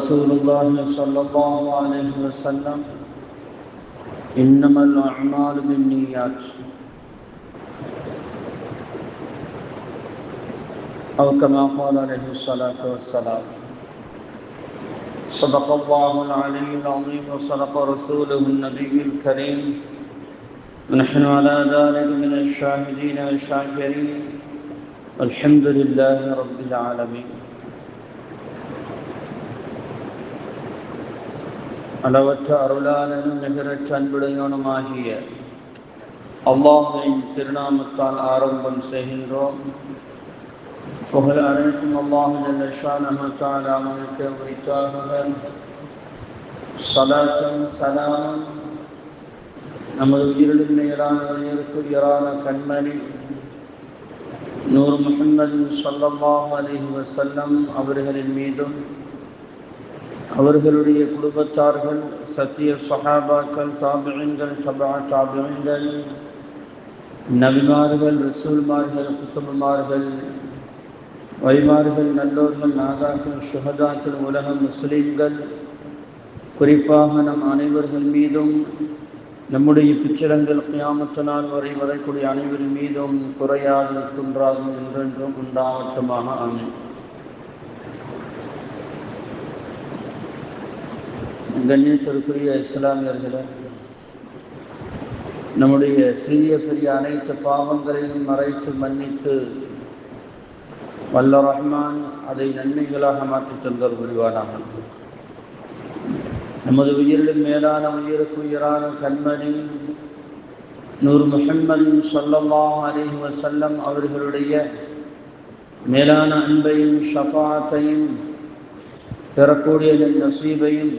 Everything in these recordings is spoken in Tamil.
رسول الله صلى الله عليه وسلم إنما الأعمال بالنيات أو كما قال عليه الصلاة والسلام. صدق الله العلي العظيم وصدق رسوله النبي الكريم ونحن على ذلك من الشاهدين والشاكرين والحمد لله رب العالمين. அளவற்ற அருளாளனும் நிகரற்ற அன்புடையவனுமாகிய அல்லாஹ்வின் திருநாமத்தால் ஆரம்பம் செய்கின்றோம். புகழ் அனைத்தும் அல்லாஹ் ஜல்ல ஷானஹு தஆலா அவனுக்கு உரித்தாகுக. ஸலாத்தும் ஸலாமும் நமது உயிரிலும் மேலான உயிருக்குரியரான கண்மணி நூர் முஹம்மது ஸல்லல்லாஹு அலைஹி வஸல்லம் அவர்களின் மீதும், அவர்களுடைய குடும்பத்தார்கள், சத்திய சஹாபாக்கள், தாபிஈன்கள், தபா தாபிஈன்கள், நபிமார்கள், ரசூல்மார்கள், குத்துபுமார்கள், வலிமார்கள், நல்லோர்கள், நாதாக்கள், ஷுஹதாக்கள், உலக முஸ்லீம்கள், குறிப்பாக நம் அனைவர்கள் மீதும், நம்முடைய பிச்சரங்கள் கியாமத்து நாள் வரை வரக்கூடிய அனைவரின் மீதும் குறையாது குன்றாகும் என்றென்றும் உண்டாகட்டுமாக. ஆமீன். கண்ணியத்திற்குரிய இஸ்லாமியர்களே, நம்முடைய சிறிய பெரிய அனைத்து பாவங்களையும் மறைத்து மன்னித்து வல்ல ரஹ்மான் அதை நன்மைகளாக மாற்றித் தந்தல் புரிவானாக. நமது உயிரிலும் மேலான உயிருக்குயிரான கண்மணி நூர் முஹம்மது ஸல்லல்லாஹு அலைஹி வஸல்லம் அவர்களுடைய மேலான அன்பையும் ஷஃபாஅத்தையும் பெறக்கூடிய நசீபையும்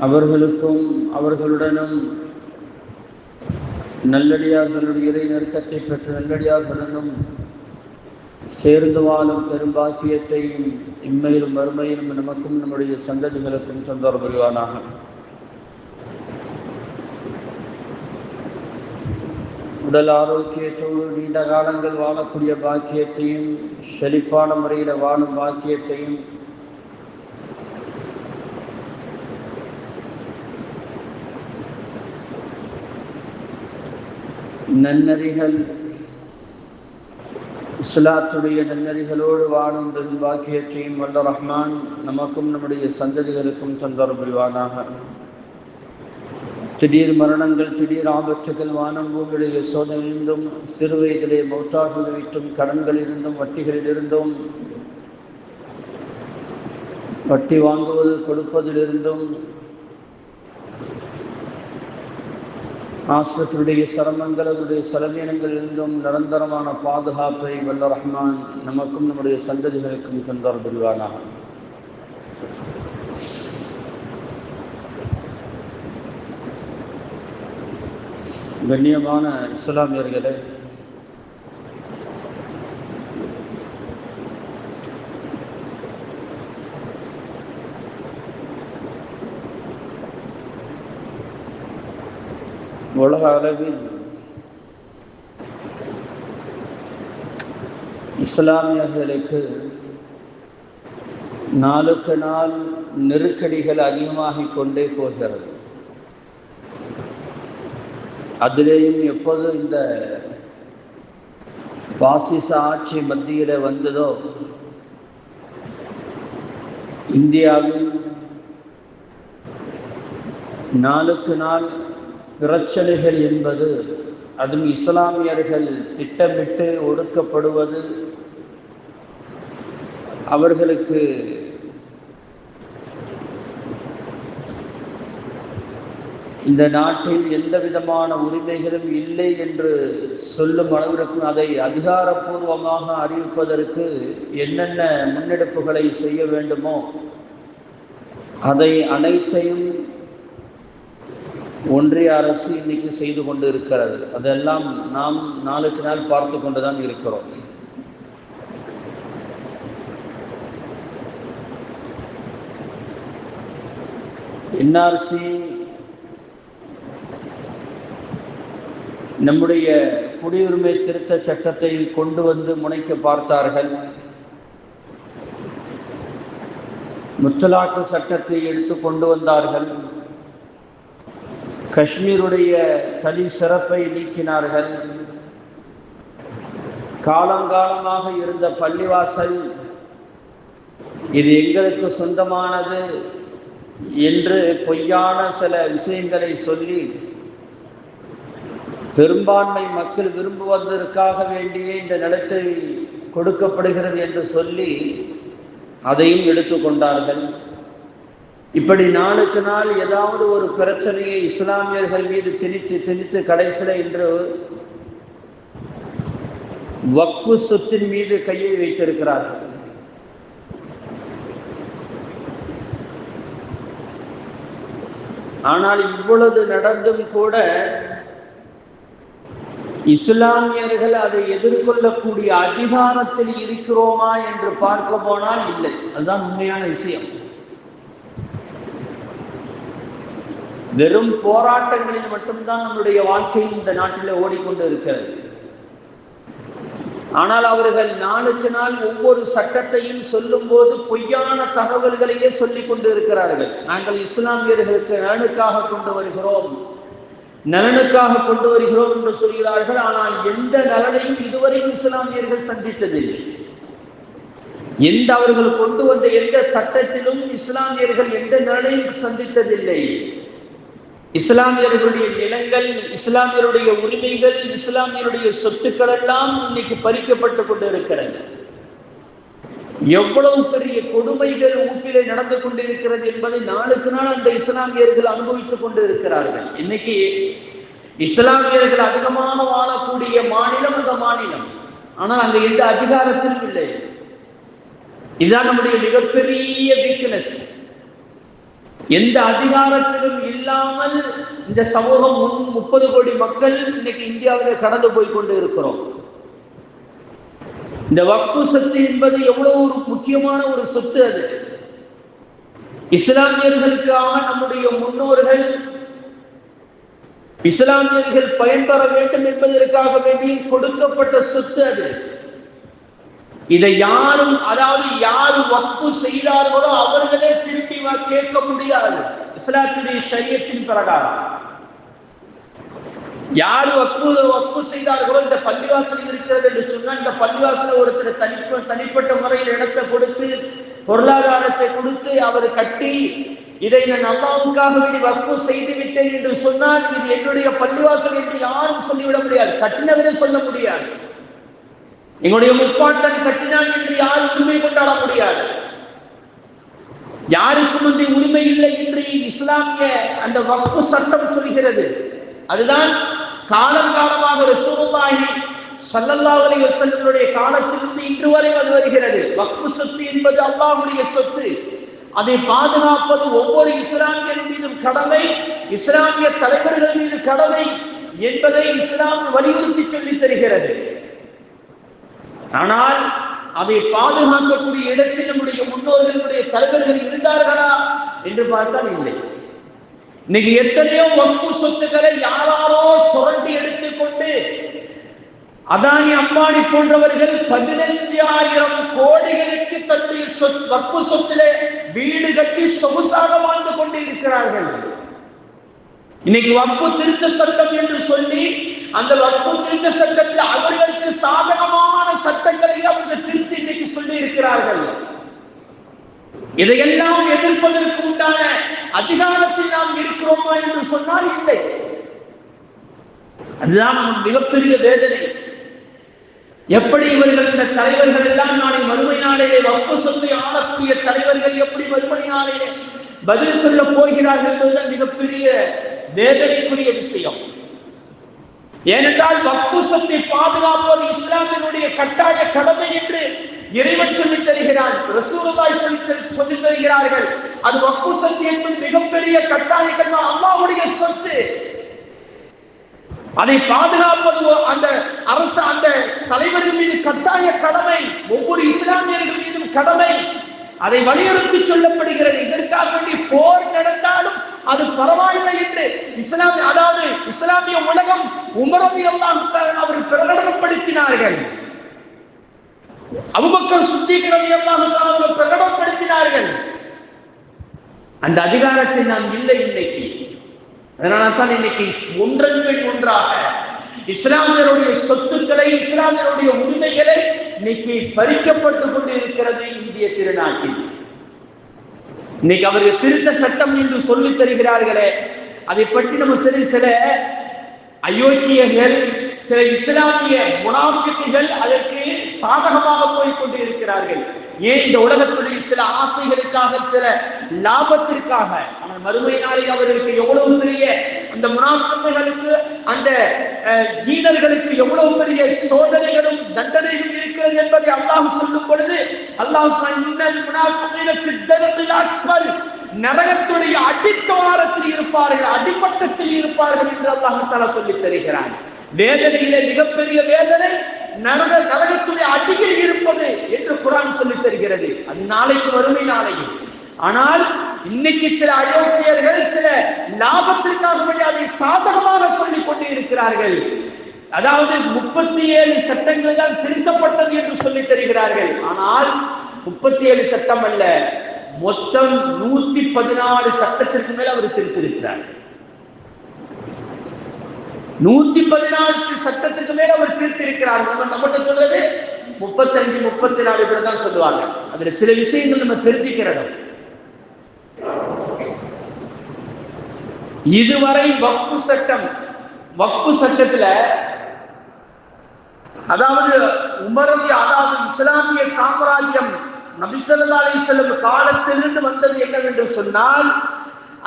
அவர்களுக்கும் அவர்களுடனும் நல்லடியார்களுடைய இறை நெருக்கத்தை பெற்ற நல்லடியார்களுடனும் சேர்ந்து வாழும் பெரும்பாக்கியத்தையும் இம்மையிலும் மறுமையிலும் நமக்கும் நம்முடைய சந்ததிகளுக்கும் தந்தர் புரிவானாக. உடல் ஆரோக்கியத்தோடு நீண்ட காலங்கள் வாழக்கூடிய பாக்கியத்தையும், செழிப்பான முறையில் வாழும் பாக்கியத்தையும், நன்னறிகள், இஸ்லாத்துடைய நன்னறிகளோடு வாழும் பாக்கியத்தையும் வல்ல ரஹ்மான் நமக்கும் நம்முடைய சந்ததிகளுக்கும் தந்தர் புரிவானாக. திடீர் மரணங்கள், திடீர் ஆபத்துகள், வானம் பூமியுடைய சோதனையிலிருந்தும், சிறு வயதிலே மௌத்தாகுவது விட்டும், கடன்களிலிருந்தும், வட்டிகளிலிருந்தும், வட்டி வாங்குவது கொடுப்பதிலிருந்தும், ஆஸ்பத்திரியுடைய சிரமங்கள், அதனுடைய செலவீனங்களிலிருந்தும் நிரந்தரமான பாதுகாப்பை வல்ல ரஹ்மான் நமக்கும் நம்முடைய சந்ததிகளுக்கும் தந்தார் புரிவானாக. கண்ணியமான இஸ்லாமியர்களே, உலக அளவில் இஸ்லாமியர்களுக்கு நாளுக்கு நாள் நெருக்கடிகள் அதிகமாகிக் கொண்டே போகிறது. அதிலேயும் எப்போது இந்த பாசிச ஆட்சி மத்தியில் வந்ததோ, இந்தியாவில் நாளுக்கு நாள் பிரச்சனைகள் என்பது, அதுவும் இஸ்லாமியர்கள் திட்டமிட்டு ஒடுக்கப்படுவது, அவர்களுக்கு இந்த நாட்டில் எந்த விதமான உரிமைகளும் இல்லை என்று சொல்லும் அளவிற்கு அதை அதிகாரப்பூர்வமாக அறிவிப்பதற்கு என்னென்ன முன்னெடுப்புகளை செய்ய வேண்டுமோ அதை அனைத்தையும் ஒன்றிய அரசு இன்னைக்கு செய்து கொண்டு இருக்கிறது. அதெல்லாம் நாம் நாளுக்கு நாள் பார்த்து கொண்டுதான் இருக்கிறோம். என்ஆர்சி நம்முடைய குடியுரிமை திருத்த சட்டத்தை கொண்டு வந்து முனைக்க பார்த்தார்கள். முத்தலாக்கு சட்டத்தை எடுத்து கொண்டு வந்தார்கள். காஷ்மீருடைய தனி சிறப்பை நீக்கினார்கள். காலங்காலமாக இருந்த பள்ளிவாசல் இது எங்களுக்கு சொந்தமானது என்று பொய்யான சில விஷயங்களை சொல்லி பெரும்பான்மை மக்கள் விரும்புவதற்காக வேண்டிய இந்த நிலத்தை கொடுக்கப்படுகிறது என்று சொல்லி அதையும் எடுத்துக்கொண்டார்கள். இப்படி நாளுக்கு நாள் ஏதாவது ஒரு பிரச்சனையை இஸ்லாமியர்கள் மீது திணித்து கடைசியில் இன்று வக்ஃபு சொத்தின் மீது கையை வைத்திருக்கிறார்கள். ஆனால் இவ்வளவு நடந்தும் கூட இஸ்லாமியர்கள் அதை எதிர்கொள்ளக்கூடிய அதிகாரத்தில் இருக்கிறோமா என்று பார்க்க போனால் இல்லை. அதுதான் உண்மையான விஷயம். வெறும் போராட்டங்களில் மட்டும்தான் நம்முடைய வாழ்க்கை இந்த நாட்டில் ஓடிக்கொண்டு இருக்கிறது. ஆனால் அவர்கள் நாளுக்கு நாள் ஒவ்வொரு சட்டத்தையும் சொல்லும் போது பொய்யான தகவல்களையே சொல்லிக் கொண்டு இருக்கிறார்கள். நாங்கள் இஸ்லாமியர்களுக்கு நலனுக்காக கொண்டு வருகிறோம் என்று சொல்கிறார்கள். ஆனால் எந்த நலனையும் இதுவரையும் இஸ்லாமியர்கள் சந்தித்ததில்லை. அவர்கள் கொண்டு வந்த எந்த சட்டத்திலும் இஸ்லாமியர்கள் எந்த நலனையும் சந்தித்ததில்லை. இஸ்லாமியர்களுடைய நிலங்கள், இஸ்லாமியருடைய உரிமைகள், இஸ்லாமியருடைய சொத்துக்கள் எல்லாம் இன்னைக்கு பறிக்கப்பட்டு கொண்டு இருக்கிறது. எவ்வளவு பெரிய கொடுமைகள் ஊப்பிலே நடந்து கொண்டு இருக்கிறது என்பதை நாளுக்கு நாள் அந்த இஸ்லாமியர்கள் அனுபவித்துக் கொண்டு இருக்கிறார்கள். இன்னைக்கு இஸ்லாமியர்கள் அதிகமாக வாழக்கூடிய மாநிலம் அந்த மாநிலம். ஆனால் அங்க எந்த அதிகாரத்திலும் இல்லை. இதுதான் நம்முடைய மிகப்பெரிய வீக்னஸ். எந்த அதிகாரத்திலும் இல்லாமல் இந்த சமூகம் 30 கோடி மக்கள் இன்னைக்கு இந்தியாவில் கடந்து போய் கொண்டு இருக்கிறோம். இந்த வக்ஃபு சொத்து என்பது எவ்வளவு ஒரு முக்கியமான ஒரு சொத்து. அது இஸ்லாமியர்களுக்காக நம்முடைய முன்னோர்கள் இஸ்லாமியர்கள் பயன்பெற வேண்டும் என்பதற்காக வேண்டி கொடுக்கப்பட்ட சொத்து அது. இதை யாரும், அதாவது யார் வக்ஃபு செய்தார்களோ அவர்களே திருப்பி கேட்க முடியாது. இஸ்லாத்துடைய ஷரியத்தின் பிரகாரம் யார் வக்ஃபு செய்தார்களோ, இந்த பள்ளிவாசல் இருக்கிறது என்று சொன்னால் இந்த பள்ளிவாசல ஒருத்தர் தனிப்பட்ட முறையில் இடத்தை கொடுத்து பொருளாதாரத்தை கொடுத்து அவர் கட்டி இதை நான் அல்லாஹ்வுக்காக வேண்டி வக்ஃபு செய்து விட்டேன் என்று சொன்னால் இது என்னுடைய பள்ளிவாசல் என்று யாரும் சொல்லிவிட முடியாது. கட்டினவரே சொல்ல முடியாது. எங்களுடைய முப்பாட்டன் கட்டினான் என்று யாரும் உரிமை கொண்டாட முடியாது. யாருக்கும் அந்த உரிமை இல்லை என்று இஸ்லாமிய அந்த வக்ஃபு சட்டம் சொல்கிறது. அதுதான் காலங்காலமாக ரசூலுல்லாஹி ஸல்லல்லாஹு அலைஹி வஸல்லமுடைய காலத்திலிருந்து இன்று வரை அது வருகிறது. வக்ஃபு சொத்து என்பது அல்லாஹ்வுடைய சொத்து. அதை பாதுகாப்பது ஒவ்வொரு இஸ்லாமியரின் மீதும் கடமை, இஸ்லாமிய தலைவர்கள் மீது கடமை என்பதை இஸ்லாம் வலியுறுத்தி சொல்லித் தருகிறது. ஆனால் அதை பாதுகாக்கக்கூடிய இடத்தில் நம்முடைய முன்னோர்களுடைய தலைவர்கள் இருந்தார்களா என்று பார்த்தால் இல்லை. இன்னைக்கு எத்தனையோ வக்ஃபு சொத்துக்களை யாராரோ சுரண்டி எடுத்துக்கொண்டு அதானி அம்பானி போன்றவர்கள் 15,000 கோடிகளுக்கு தன்னுடைய வக்ஃபு சொத்திலே வீடு கட்டி சொகுசாக வாழ்ந்து கொண்டு இருக்கிறார்கள். இன்னைக்கு வக்ஃபு திருத்த சட்டம் என்று சொல்லி அந்த வக்ஃபு திருத்த சட்டத்தில் அவர்களுக்கு சாதகமான சட்டங்களை அவர்கள் திருத்தி இன்னைக்கு சொல்லி இருக்கிறார்கள். இதையெல்லாம் எதிர்ப்பதற்கு உண்டான அதிகாரத்தில் நாம் இருக்கிறோமா என்று சொன்னால் இல்லை. அதுதான் மிகப்பெரிய வேதனை. எப்படி இவர்கள் இந்த தலைவர்கள் எல்லாம் நாளை மறுமை நாளிலே வக்ஃபு சொத்தை ஆளக்கூடிய தலைவர்கள் எப்படி மறுமை நாளிலே பதில் சொல்ல போகிறார்கள் என்பதுதான் மிகப்பெரிய வேதனைக்குரிய விஷயம். ஏனென்றால் வக்ஃபு சொத்தை பாதுகாப்பது இஸ்லாமினுடைய கட்டாய கடமை என்று இறைவன் சொல்லித் தருகிறான், ரசூலுல்லாஹி சொல்லித் தருகிறார்கள். அது வக்ஃபு சொத்து என்பது மிகப்பெரிய கட்டாய கடமை, அல்லாஹ்வுடைய சொத்து. அதை பாதுகாப்பது அந்த அரசு அந்த தலைவர்கள் மீது கட்டாய கடமை, ஒவ்வொரு இஸ்லாமியர்கள் மீதும் கடமை. அதை வலியுறுத்தி சொல்லப்படுகிறது. இதற்காக வேண்டி போர் நடந்தாலும் அது பரவாயில்லை என்று இஸ்லாமிய உலகம் உமர் ரலியல்லாஹு தஆலா அவர்கள் பிரகடனப்படுத்தினார்கள். அபூபக்கர் சித்தீக் ரலியல்லாஹு தஆலா அவர்கள் பிரகடனப்படுத்தினார்கள். அந்த அதிகாரத்தில் நாம் இல்லை இன்னைக்கு. அதனால தான் இன்னைக்கு ஒன்றன் பின் ஒன்றாக இஸ்லாமியருடைய சொத்துக்களை, இஸ்லாமியருடைய உரிமைகளை இன்னைக்கு பறிக்கப்பட்டு கொண்டு இருக்கிறது இந்திய திருநாட்டில். இன்னைக்கு அவர்கள் திருத்த சட்டம் என்று சொல்லி தருகிறார்களே, அதை பற்றி நம்ம தெரியும். சில அயோக்கியர்கள், சில இஸ்லாமிய முனாஃபிக்குகள் அதற்கு சாதகமாக போய்கொண்டு இருக்கிறார்கள். ஏன்? இந்த உலகத்துடைய சில ஆசைகளுக்காக, சில லாபத்திற்காக. ஆனால் மறுமை நாளில் அவர்களுக்கு எவ்வளவு பெரிய, அந்த முனாஃபிக்குகளுக்கு, அந்த ஈனர்களுக்கு எவ்வளவு பெரிய சோதனைகளும் தண்டனைகளும் இருக்கிறது என்பதை அல்லாஹ் சொல்லும் பொழுது அல்லாஹ் நரகத்துடைய அடித்தவாரத்தில் இருப்பார்கள், அடிமட்டத்தில் இருப்பார்கள் என்று அல்லாஹ் தஆலா சொல்லித் தருகிறான். வேதனையிலே மிகப்பெரிய வேதனை நரகத்துடைய அடியில் இருப்பது என்று குர்ஆன் சொல்லித் தருகிறது. அது நாளைக்கு வறுமை நாளையும். ஆனால் இன்னைக்கு சில அயோக்கியர்கள் சில லாபத்திற்காக வேண்டி அதை சாதகமாக சொல்லிக் கொண்டு இருக்கிறார்கள். அதாவது 37 சட்டங்கள் தான் திருத்தப்பட்டது என்று சொல்லித் தருகிறார்கள். ஆனால் 37 சட்டம் அல்ல, மொத்தம் 114 சட்டத்திற்கு மேல் அவர் திருத்திருக்கிறார். 114 சட்டத்துக்கு மேல அவர் திருத்திருக்கிறார். நம்மகிட்ட சொல்றது 35, 34 பேர் தான் சொல்லுவாங்க. அதுல சில விஷயங்கள் நம்ம திருத்திக்கிறோம். இதுவரை வக்ஃபு சட்டம், வக்ஃபு சட்டத்துல அதாவது அதாவது இஸ்லாமிய சாம்ராஜ்யம் நபி ஸல்லல்லாஹு அலைஹி வஸல்லம் காலத்திலிருந்து வந்தது என்னவென்று சொன்னால்,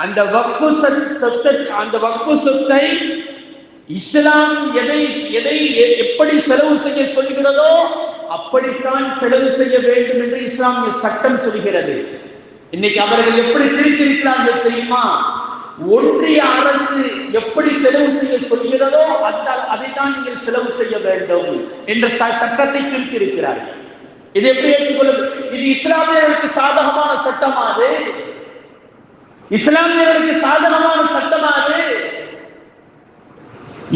அந்த வக்ஃபு சொத்தை இஸ்லாம் எதை எப்படி செலவு செய்ய சொல்கிறதோ அப்படித்தான் செலவு செய்ய வேண்டும் என்று இஸ்லாமிய சட்டம் சொல்கிறது. இன்னைக்கு அவர்கள் எப்படி திருத்திருக்கிறார்கள் தெரியுமா? ஒன்றிய அரசு எப்படி செலவு செய்ய சொல்கிறதோ அதைத்தான் நீங்கள் செலவு செய்ய வேண்டும் என்ற சட்டத்தை திருத்திருக்கிறார்கள். இது எப்படி ஏற்றுக்கொள்ளும்? இது இஸ்லாமியர்களுக்கு சாதகமான சட்டமாது? இஸ்லாமியர்களுக்கு சாதகமான சட்டமாது?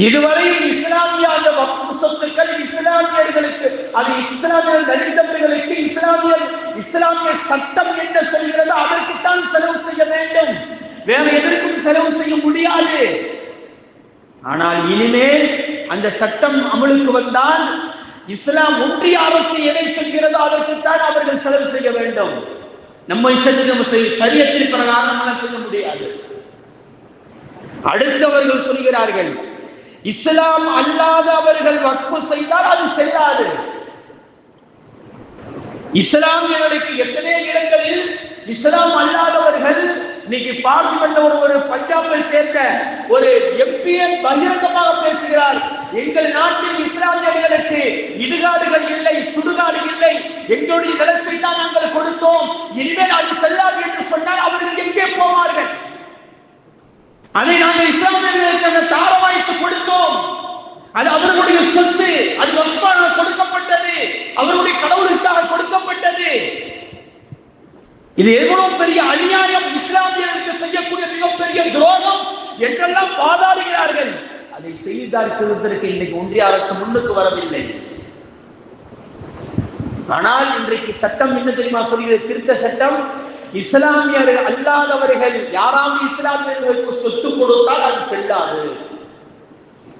இதுவரை இஸ்லாமிய வக்ஃபு சொத்துக்கள் இஸ்லாமியர்களுக்கு, அது இஸ்லாமியர்கள் அளித்தவர்களுக்கு இஸ்லாமிய சட்டம் என்ன சொல்கிறதோ அதற்குத்தான் செலவு செய்ய வேண்டும், வேற எதற்கும் செலவு செய்ய முடியாது. ஆனால் இனிமேல் அந்த சட்டம் அமலுக்கு வந்தால் இஸ்லாம் ஒன்றிய அரசு எதை சொல்கிறதோ அதற்குத்தான் அவர்கள் செலவு செய்ய வேண்டும். நம்ம இஷ்டத்துக்கு நம்ம சரியத்தின் பிரகாரம் செய்ய முடியாது. அடுத்தவர்கள் சொல்கிறார்கள், இஸ்லாம் அல்லாத அவர்கள் வக்ஃபு செய்தால் அது செல்லாது. இஸ்லாமியர்களுக்கு எத்தனை இடங்களில் இஸ்லாம் அல்லாதவர்கள் இன்னைக்கு பார்லிமெண்ட்ல ஒரு பஞ்சாபை சேர்ந்த ஒரு எம்பியை பகிரங்கமாக பேசுகிறார். எங்கள் நாட்டில் இஸ்லாமியர்களுக்கு இடுகாடுகள் இல்லை, சுடுகாடு இல்லை, எங்களுடைய நிலத்தை தான் நாங்கள் கொடுத்தோம், இனிமேல் அது செல்லாது என்று சொன்னால் அவர்கள் எங்கே போவார்கள்? அதை நாங்கள் இஸ்லாமியர்களுக்கு தாரவாய்த்து கொடுத்தோம், அது அவர்களுடைய சொத்து, அது வக்ஃபாக கொடுக்கப்பட்டது, அவர்களுடைய கடவுளுக்காக கொடுக்கப்பட்டது. இது எவ்வளவு பெரிய அநியாயம், இஸ்லாமியர்களுக்கு செய்யக்கூடிய மிகப்பெரிய துரோகம் என்றெல்லாம் வாதாடுகிறார்கள். அதை செய்தார்ப்பதற்கு இன்னைக்கு ஒன்றிய அரசு முன்னுக்கு வரவில்லை. ஆனால் இன்றைக்கு சட்டம் என்ன தெரியுமா சொல்கிறது? திருத்த சட்டம், இஸ்லாமியர்கள் அல்லாதவர்கள் யாராவது இஸ்லாமியர்களுக்கு சொத்து கொடுத்தால் அது செல்லாது,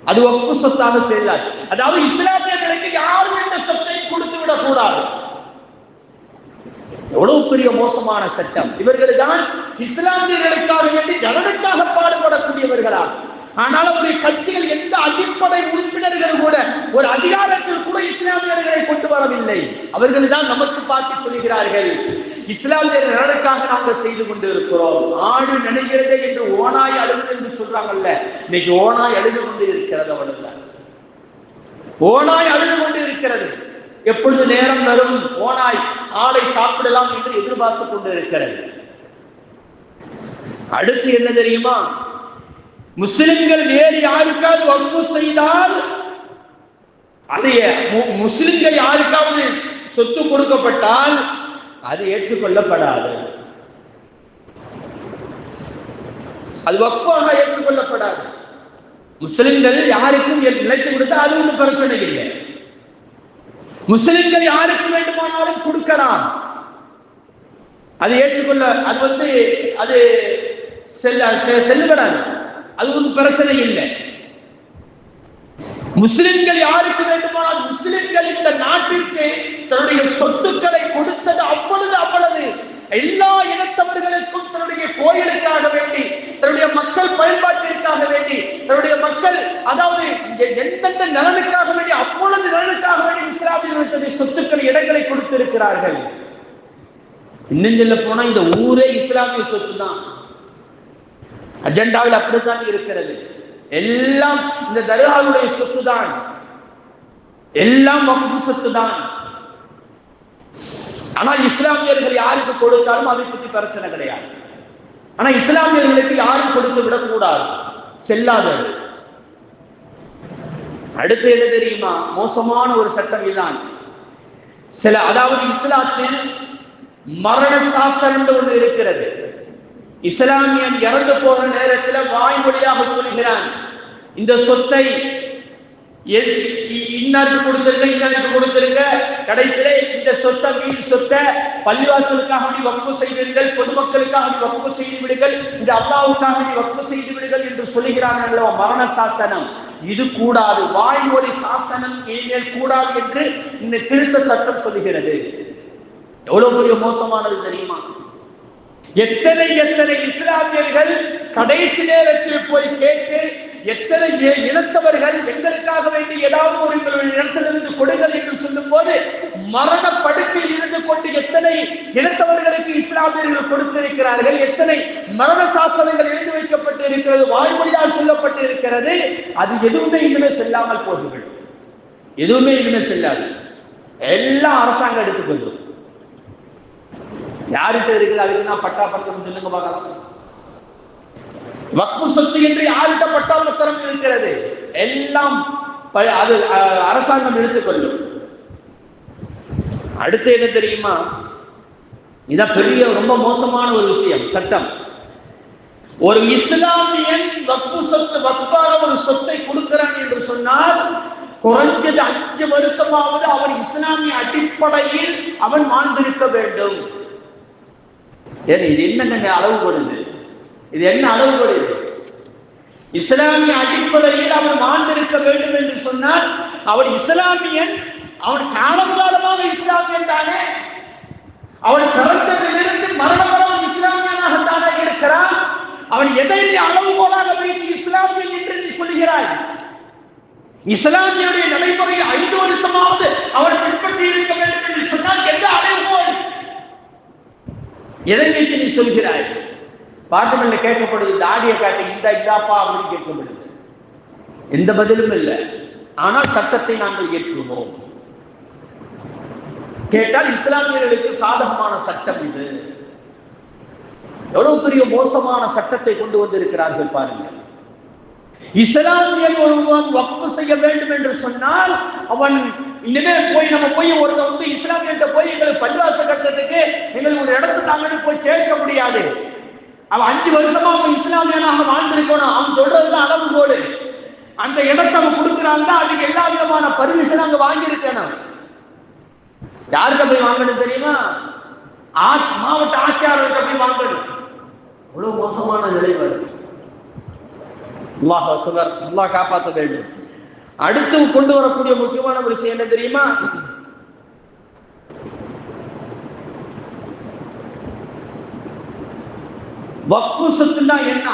அது வக்ஃபு சொத்தாக செல்லாது. அதாவது இஸ்லாமியர்களுக்கு யாரும் இந்த சொத்தை கொடுத்து விடக் கூடாது. எவ்வளவு பெரிய மோசமான சட்டம்! இவர்கள் தான் இஸ்லாமியர்களுக்காக வேண்டி நலனுக்காக பாடுபடக்கூடியவர்களா? ஆனால் அவருடைய கட்சிகள் எந்த அடிப்படை உறுப்பினர்கள் கூட ஒரு அதிகாரத்தில் கூட இஸ்லாமியர்களை கொண்டு வரவில்லை. அவர்கள் தான் நமக்கு பார்த்து சொல்கிறார்கள், இஸ்லாமியர் நலனுக்காக நாங்கள் செய்து கொண்டு இருக்கிறோம். ஆடு நினைக்கிறதே என்று ஓனாய் அழுது என்று சொல்றாங்கல்ல, இன்னைக்கு ஓனாய் அழுது கொண்டு இருக்கிறது. அவ்வளவுதான், ஓனாய் அழுது கொண்டு இருக்கிறது. எப்பொழுது நேரம் வரும் ஓனாய் ஆளை சாப்பிடலாம் என்று எதிர்பார்த்து கொண்டு இருக்கிறது. அடுத்து என்ன தெரியுமா? முஸ்லிம்கள் வேறு யாருக்காவது வக்ஃபு செய்தால், அது முஸ்லிம்கள் யாருக்காவது சொத்து கொடுக்கப்பட்டால் அது ஏற்றுக்கொள்ளப்படாது, அது வக்ஃபாக ஏற்றுக்கொள்ளப்படாது. முஸ்லிம்கள் யாருக்கும் நிலைத்து கொடுத்தால் அது ஒன்றும் பிரச்சனை இல்லை. முஸ்லிம்கள் யாருக்கு வேண்டுமானாலும் கொடுக்கலாம். அது ஏற்றுக்கொள்ள அது செல்லுபடாது. அது ஒன்றும் பிரச்சனை இல்லை. முஸ்லிம்கள் யாருக்கு வேண்டுமானால் முஸ்லிம்கள் இந்த நாட்டிற்கு தன்னுடைய சொத்துக்களை கொடுத்தது அவ்வளவு எல்லா இனத்தவர்களுக்கும் தன்னுடைய கோயிலுக்காக வேண்டி, தன்னுடைய மக்கள் பயன்பாட்டிற்காக வேண்டி, தன்னுடைய மக்கள் அதாவது எந்தெந்த நலனுக்காக வேண்டி அவ்வளவு நலனுக்காக வேண்டி இஸ்லாமியர்களுடைய சொத்துக்கள் இடங்களை கொடுத்திருக்கிறார்கள். இன்னும் சொல்ல போனா இந்த ஊரே இஸ்லாமிய சொத்து தான். அஜெண்டாவில் அப்படித்தான் இருக்கிறது. எல்லாம் இந்த தர்காவுடைய சொத்து தான், எல்லாம் வக்ஃப் சொத்து தான். ஆனால் இஸ்லாமியர்கள் யாருக்கு கொடுத்தாலும் அதை பற்றி பிரச்சனை கிடையாது. ஆனா இஸ்லாமியர்களுக்கு யாரும் கொடுத்து விடக்கூடாது, செல்லாதது. அடுத்து என்ன தெரியுமா? மோசமான ஒரு சட்டம் இதுதான். அதாவது இஸ்லாத்தில் மரண சாசனம் ஒன்று இருக்கிறது. இஸ்லாமியன் இறந்து போற நேரத்தில் வாய்மொழியாக சொல்கிறான், இந்த சொத்தை இன்னாருக்கு கொடுத்திருங்க, கடைசியிலே இந்த சொத்தை மீறி சொத்தை பள்ளிவாசலுக்காக நீ வக்ஃப் செய்வீர்கள், பொதுமக்களுக்காக நீ வக்ஃப் செய்து விடுங்கள், இந்த அல்லாஹ்வுக்காக நீ வக்ஃப் செய்து விடுங்கள் என்று சொல்லுகிறான் அல்லவா மரண சாசனம். இது கூடாது, வாய்மொழி சாசனம் இனிமேல் கூடாது என்று இந்த திருத்த சட்டம் சொல்லுகிறது. எவ்வளவு பெரிய மோசமானது தெரியுமா? எத்தனை இஸ்லாமியர்கள் கடைசி நேரத்தில் போய் கேட்டு, எத்தனை இனத்தவர்கள் எங்களுக்காக வேண்டி ஏதாவது ஒரு இடத்திலிருந்து கொடுங்கள் என்று சொல்லும் போது மரண படுக்கையில் இருந்து கொண்டு எத்தனை இனத்தவர்களுக்கு இஸ்லாமியர்கள் கொடுத்திருக்கிறார்கள், எத்தனை மரண சாசனங்கள் எழுதி வைக்கப்பட்டு இருக்கிறது, வாய்மொழியால் சொல்லப்பட்டு இருக்கிறது. அது எதுவுமே இனிமே செல்லாமல் போகுங்கள், எதுவுமே இனிமே செல்லாது. எல்லாம் அரசாங்கம் எடுத்துக்கொள்ளும். யார்கிட்ட இருக்குது அதுக்கு நான் பட்டா பத்திரம் சொல்லுங்க பார்க்கலாம். வக்ஃப் சொத்து என்று யார்கிட்ட பட்டா பத்திரம் இருக்கிறது? எல்லாம் அது அரசாங்கம் எடுத்துக்கொள்ளும். அடுத்து என்ன தெரியுமா? இதான் பெரிய ரொம்ப மோசமான ஒரு விஷயம், சட்டம். ஒரு இஸ்லாமியன் வக்ஃபாக ஒரு சொத்தை கொடுக்கிறான் என்று சொன்னால் குறைஞ்சது 5 வருஷமாவது அவன் இஸ்லாமிய அடிப்படையில் அவன் வாழ்ந்திருக்க வேண்டும். இது என்ன அளவுபடுது? இது என்ன அளவுபடுது? இஸ்லாமிய அடிப்படையில் அவன் வாழ்ந்திருக்க வேண்டும் என்று சொன்னால் அவன் இஸ்லாமியன், அவன் காலமாக இஸ்லாமியன் தானே. அவன் பிறந்ததிலிருந்து மரணம் வரை இஸ்லாமியனாகத்தானே இருக்கிறான். அவன் எதை அளவுகோலாக வைத்து இஸ்லாமியன் என்று நீ சொல்கிறாய்? இஸ்லாமியுடைய நடைமுறையை 5 வருஷமாவது அவன் பின்பற்றி இருக்க வேண்டும் என்று சொன்னால் எந்த அளவுகோல்? எதை வைத்து நீ சொல்கிறாய்? பாட்டுமல்ல கேட்கப்படுது, தாடியை காட்டி இதாப்பா அப்படின்னு கேட்கப்படுது. எந்த பதிலும் இல்லை. ஆனால் சட்டத்தை நாங்கள் ஏற்றுவோம். கேட்டால் இஸ்லாமியர்களுக்கு சாதகமான சட்டம் இது. எவ்வளவு பெரிய மோசமான சட்டத்தை கொண்டு வந்திருக்கிறார்கள் பாருங்கள். இஸ்லாமியன் ஒருவன் வக்ஃப் செய்ய வேண்டும் என்று சொன்னால் அவன் இனிமே நம்ம போய் ஒருத்த இஸ்லாமியிட்ட போய் எங்களுக்கு பள்ளிவாசல் கட்டுறதுக்கு எங்களுக்கு ஒரு இடத்து தாங்கன்னு போய் கேட்க முடியாது. அவன் 5 வருஷமா அவன் இஸ்லாமியனாக வாழ்ந்திருக்கணும். அவன் சொல்றதுதான் அளவுகோடு. அந்த இடத்தை அவன் கொடுக்குறாங்க, அதுக்கு எல்லா விதமான பர்மிஷன் அங்க வாங்கியிருக்கணும். யார்கிட்ட போய் வாங்கணும் தெரியுமா? மாவட்ட ஆட்சியாளர்கிட்ட போய் வாங்கணும். அவ்வளவு மோசமான நிலைப்பாடு. அல்லாஹ் அக்பர், அல்லாஹ் காப்பாற்ற வேண்டும். அடுத்து கொண்டு வரக்கூடிய முக்கியமான ஒரு விஷயம் என்ன தெரியுமா? வக்ஃப் சொத்துன்னா என்ன?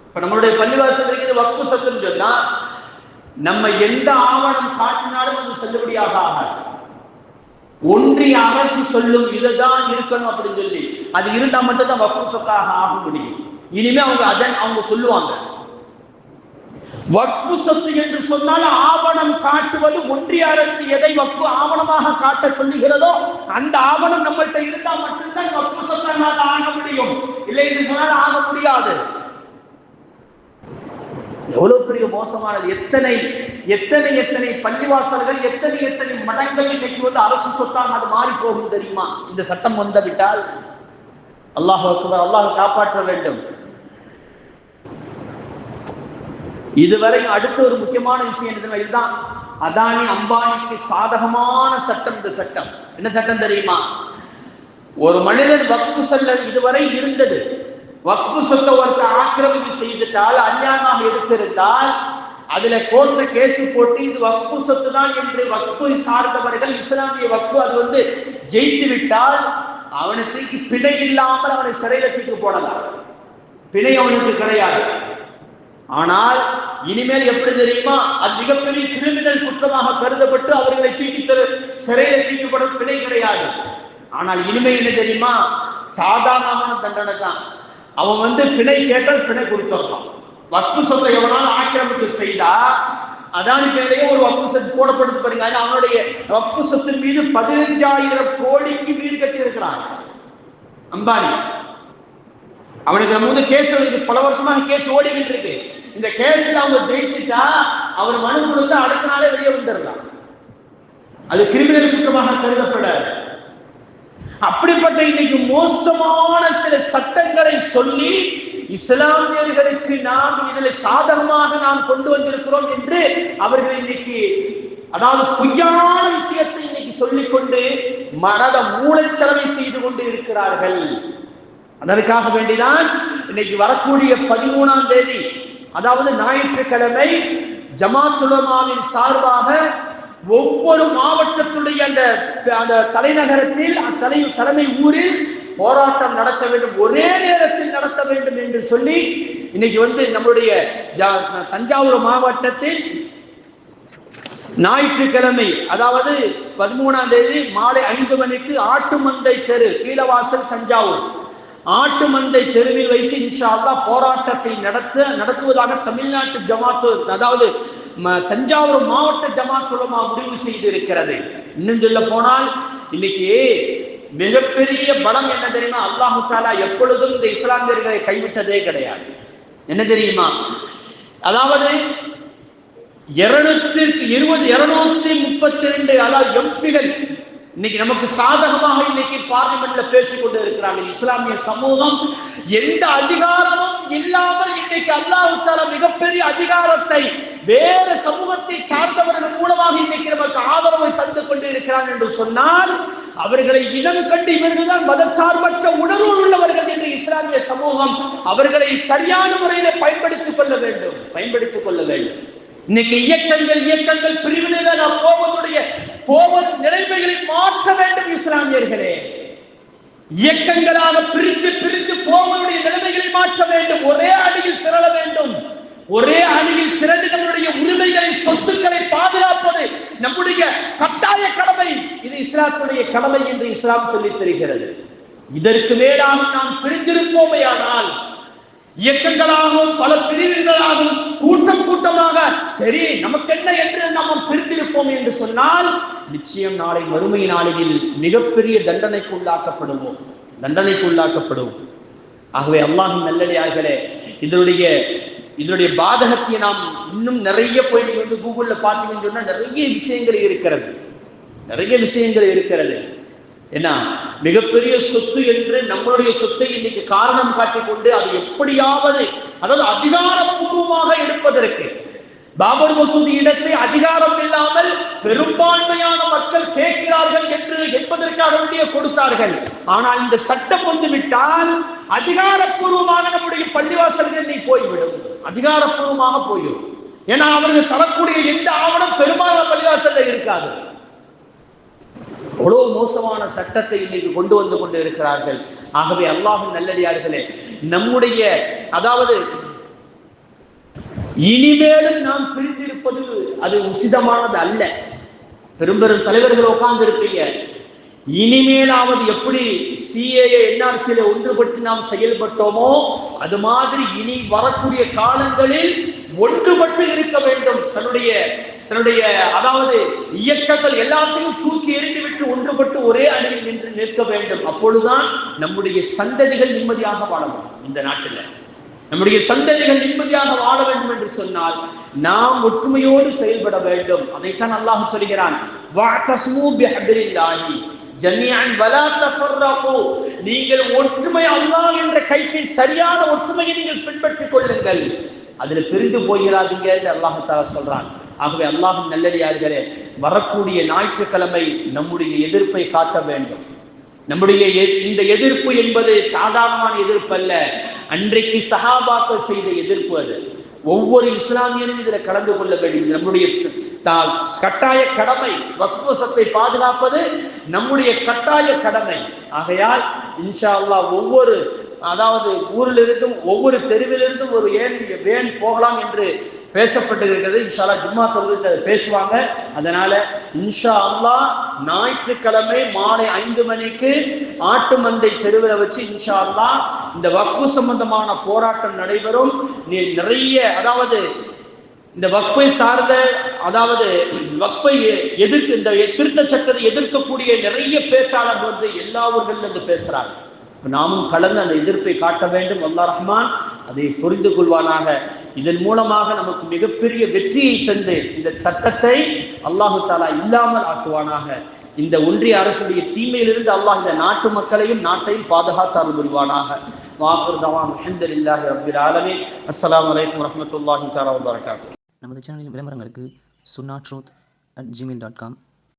இப்ப நம்மளுடைய பள்ளிவாசல் இருக்குது, வக்ஃப் சொத்துன்னு சொன்னா நம்ம எந்த ஆவணம் காட்டினாலும் அது செல்லுபடியாக ஆகாது. ஒன்றிய அரசு சொல்லும் இதுதான் இருக்கணும் அப்படின்னு சொல்லி அது இருந்தா மட்டும்தான் வக்ஃப் சொத்தாக ஆக முடியும். இனிமே அவங்க சொல்லுவாங்க. வக்ஃப் சொத்து என்று சொன்னால் ஆவணம் காட்டுவது ஒன்றிய அரசு எதை வக்ஃப் ஆவணமாக காட்ட சொல்லுகிறதோ அந்த ஆவணம் நம்மள்கிட்ட இருந்தா மட்டும்தான் வக்ஃப் சொத்தாக ஆக முடியும். இல்லை என்று சொன்னால் ஆக முடியாது. எவ்வளவு பெரிய மோசமானது! எத்தனை பள்ளிவாசல்கள், எத்தனை மடங்கள் இன்னைக்கு அரசு சொத்தாக அது மாறி போகும் தெரியுமா? இந்த சட்டம் வந்துவிட்டால் அல்லாஹ் அக்பர், அல்லாஹ் காப்பாற்ற வேண்டும். இதுவரைக்கும் அடுத்த ஒரு முக்கியமான விஷயம் இதுதான். அதானி அம்பானிக்கு சாதகமான சட்டம். இந்த சட்டம் என்ன சட்டம் தெரியுமா? ஒரு மனிதன் வக்ஃபு சொல்ல இதுவரை இருந்தது, வக்ஃபு சொல்ல ஒருத்தர் ஆக்கிரமிப்பு செய்துட்டால், அநியாயமாக எடுத்திருந்தால், அதுல கோர்ட்ல கேஸ் போட்டு இது வக்ஃபு சொத்து தான் என்று வக்ஃபு சார்ந்தவர்கள் இஸ்லாமிய வக்ஃபு அது ஜெயித்து விட்டால் அவனை தூக்கி பிணை இல்லாமல் அவனை சிறையில தூக்கி போடலாம். பிணை அவனுக்கு கிடையாது. ஆனால் இனிமேல் எப்படி தெரியுமா, அது மிகப்பெரிய கிரிமினல் குற்றமாக கருதப்பட்டு அவர்களை தூக்கி சிறையில தூக்கப்படும் பிணை கிடையாது. ஆனால் இனிமே என்ன தெரியுமா, சாதாரணமான தண்டனை தான். அவன் பிணை கேட்டால் பிணை கொடுத்துடலாம். வக்ஃபு சொத்தை எவனாலும் ஆக்கிரமிப்பு செய்தா அதானி பேரையே ஒரு வக்ஃபு சொத்து போடப்படுது பாருங்க. அவனுடைய வக்ஃபு சொத்தின் மீது 15,000 கோடிக்கு வீடு கட்டி இருக்கிறான் அம்பானி. அவனுக்கு கேஸ் பல வருஷமாக கேஸ் ஓடிக்கிட்டு இருக்கு. இந்த கேஸ்ல அவங்க ஜெயிச்சுட்டா அவர் மனு கொடுத்து அடுத்த நாளே வெளியே வந்துடலாம். அது கிரிமினல் குற்றமாக கருதப்படாது. அப்படிப்பட்ட இன்னைக்கு மோசமான சில சட்டங்களை சொல்லி இஸ்லாமியர்களுக்கு நாம் இதில் சாதகமாக நாம் கொண்டு வந்திருக்கிறோம் என்று அவர்கள் இன்னைக்கு அதாவது பொய்யான விஷயத்தை இன்னைக்கு சொல்லிக்கொண்டு மனத மூளைச்சலவை செய்து கொண்டு இருக்கிறார்கள். அதற்காக வேண்டிதான் இன்னைக்கு வரக்கூடிய 13ஆம் தேதி அதாவது ஞாயிற்றுக்கிழமை ஜமாத் உலமாவின் சார்பாக ஒவ்வொரு மாவட்டத்துடைய அந்த தலைநகரத்தில் தலைமை ஊரில் போராட்டம் நடத்த வேண்டும், ஒரே நேரத்தில் நடத்த வேண்டும் என்று சொல்லி இன்னைக்கு நம்முடைய தஞ்சாவூர் மாவட்டத்தில் ஞாயிற்றுக்கிழமை அதாவது 13ஆம் தேதி மாலை 5 மணிக்கு ஆட்டுமந்தை தெரு கீழவாசல் தஞ்சாவூர் ஆட்டுமந்தை தெருவில் வைத்து இன்ஷா அல்லாஹ் போராட்டத்தை நடத்துவதாக தமிழ்நாட்டு ஜமாத்து அதாவது தஞ்சாவூர் மாவட்ட ஜமாத் உலமா முடிவு செய்து இருக்கிறது. இன்னும் சொல்ல போனால் இன்னைக்கு மிகப்பெரிய பலம் என்ன தெரியுமா, அல்லாஹு தாலா எப்பொழுதும் இந்த இஸ்லாமியர்களை கைவிட்டதே கிடையாது. என்ன தெரியுமா, அதாவது 232 அதாவது எம்பிகள் இன்னைக்கு நமக்கு சாதகமாக இன்னைக்கு பார்லிமெண்ட்ல பேசிக் கொண்டு இருக்கிறாங்க. இஸ்லாமிய சமூகம் எந்த அதிகாரமும் இல்லாமல் இன்னைக்கு அல்லாஹ் தஆலா மிகப்பெரிய அதிகாரத்தை வேற சமூகத்தை சார்ந்தவர்கள் மூலமாக இன்னைக்கு நமக்கு ஆதரவை தந்து கொண்டு இருக்கிறார் என்று சொன்னால் அவர்களை இனம் கண்டு இவர்கள்தான் மதச்சார்பற்ற உணர்வு உள்ளவர்கள் என்று இஸ்லாமிய சமூகம் அவர்களை சரியான முறையில் பயன்படுத்திக் கொள்ள வேண்டும். இன்னைக்கு இயக்கங்கள் பிரிவினைகள் போவது நிலைமைகளை மாற்ற வேண்டும். இஸ்லாமியர்களே இயக்கங்களாக பிரிந்து போவதுடைய நிலைமைகளை மாற்ற வேண்டும். ஒரே அடியில் திரள வேண்டும். ஒரே அணியில் திரண்டு நம்முடைய உரிமைகளை சொத்துக்களை பாதுகாப்பது நம்முடைய கட்டாய கடமை. இது இஸ்லாத்துடைய கடமை என்று இஸ்லாம் சொல்லித் தருகிறது. இதற்கு மேலாக நாம் பிரிந்திருப்போமையானால் இயக்கங்களாகவும் பல பிரிவுகளாகவும் கூட்டமாக சரி நமக்கு என்ன என்று நாம் பிரிந்திருப்போம் என்று சொன்னால் நிச்சயம் நாளை மறுமை நாளில் மிகப்பெரிய தண்டனைக்கு உள்ளாக்கப்படுவோம். ஆகவே அல்லாஹ்வின் நல்லடியார்களே இதனுடைய பாதகத்தை நாம் இன்னும் நிறைய போய் நீங்க கூகுள்ல பார்த்தீங்கன்னு சொன்னா நிறைய விஷயங்கள் இருக்கிறது. என்ன மிகப்பெரிய சொத்து என்று நம்மளுடைய சொத்தை இன்னைக்கு காரணம் காட்டிக்கொண்டு அது எப்படியாவது அதாவது அதிகாரப்பூர்வமாக எடுப்பதற்கு பாபர் மசூதி இடத்தை அதிகாரம் இல்லாமல் பெரும்பான்மையான மக்கள் கேட்கிறார்கள் என்பதற்காக வேண்டிய கொடுத்தார்கள். ஆனால் இந்த சட்டம் வந்துவிட்டால் அதிகாரப்பூர்வமாக நம்முடைய பள்ளிவாசல்கள் நீ போய்விடும், அதிகாரப்பூர்வமாக போய்விடும். ஏன்னா அவர்கள் தரக்கூடிய எந்த ஆவணம் பெரும்பாலான பள்ளிவாசல்ல இருக்காது. அவ்வளவு மோசமான சட்டத்தை இன்னைக்கு கொண்டு வந்து கொண்டு இருக்கிறார்கள். ஆகவே அல்லாஹ்வின் நல்லடியார்களே நம்முடைய அதாவது இனிமேலும் நாம் பிரிந்திருப்பது அது உசிதமானது அல்ல. பெரும் தலைவர்கள் உட்கார்ந்து இருப்பீங்க. இனிமேலாவது எப்படி சிஏஏ என்ஆர்சியில ஒன்றுபட்டு நாம் செயல்பட்டோமோ அது மாதிரி இனி வரக்கூடிய காலங்களில் ஒன்றுபட்டு இருக்க வேண்டும். தன்னுடைய அதாவது இயக்கங்கள் எல்லாத்தையும் தூக்கி எறிந்துவிட்டு ஒன்றுபட்டு ஒரே அணியில் நின்று நிற்க வேண்டும். அப்பொழுதுதான் நம்முடைய சந்ததிகள் நிம்மதியாக வாழ முடியும். இந்த நாட்டில் நம்முடைய சந்ததிகள் நிம்மதியாக வாழ வேண்டும் என்று சொன்னால் நாம் ஒற்றுமையோடு செயல்பட வேண்டும். அதைத்தான் அல்லாஹ் சொல்கிறான், வஅதஸ்மு பிஹப்லில்லாஹி ஜமீஅன் வலா தஃபர்ரகு. நீங்கள் ஒற்றுமை அல்லாஹ் என்ற கைக்கு சரியான ஒற்றுமையை நீங்கள் பின்பற்றிக் கொள்ளுங்கள், அதில் பிரிந்து போகிறாதீங்க என்று அல்லாஹ் தஆலா சொல்றான். ஆகவே அல்லாஹ்வின் நல்லடியார்களே வரக்கூடிய ஞாயிற்றுக்கிழமை நம்முடைய எதிர்ப்பை காட்ட வேண்டும். நம்முடைய இந்த எதிர்ப்பு என்பது சாதாரணமான எதிர்ப்பு அல்ல. அன்றைக்கு சஹாபாக்கள் செய்த எதிர்ப்பு அது. ஒவ்வொரு இஸ்லாமியனும் இதில் கலந்து கொள்ள வேண்டும். நம்முடைய கட்டாய கடமை. வக்ஃப் சொத்தை பாதுகாப்பது நம்முடைய கட்டாய கடமை. ஆகையால் இன்ஷா அல்லாஹ் ஒவ்வொரு ஊரிலிருந்தும் ஒவ்வொரு தெருவிலிருந்தும் ஒரு வேன் போகலாம் என்று பேசப்பட்டிருக்கிறது. இன்ஷா அல்லாஹ் ஜும்மா தொழுகைக்கு பேசுவாங்க. அதனால இன்ஷா அல்லாஹ் ஞாயிற்றுக்கிழமை மாலை 5 மணிக்கு ஆட்டு மந்தை தெருவில் வச்சு இன்ஷா அல்லாஹ் இந்த வக்ஃப் சம்பந்தமான போராட்டம் நடைபெறும். நிறைய இந்த வக்ஃபை சார்ந்த வக்ஃபை எதிர்த்து இந்த திருத்த சட்டத்தை எதிர்க்கக்கூடிய நிறைய பேச்சாளர்கள் எல்லா ஊர்களிலிருந்து பேசுறாங்க. நாமும் கலந்து அந்த எதிர்ப்பை காட்ட வேண்டும். அல்லாஹ் ரஹ்மான் அதை புரிந்து கொள்வானாக. இதன் மூலமாக நமக்கு மிகப்பெரிய வெற்றியை தந்து இந்த சட்டத்தை அல்லாஹு தாலா இல்லாமல் ஆக்குவானாக. இந்த ஒன்றிய அரசுடைய தீமையிலிருந்து அல்லாஹ் இந்த நாட்டு மக்களையும் நாட்டையும் பாதுகாத்து அருள் புரிவானாக. வாஹிர் தவான் அல்ஹம்துலில்லாஹி ரப்பில் ஆலமீன். அஸ்ஸலாமு அலைக்கும் வரஹ்மத்துல்லாஹி தஆலா வபரகாத்துஹு. நமது சேனலின் விளம்பரங்களுக்கு sunnatruth@gmail.com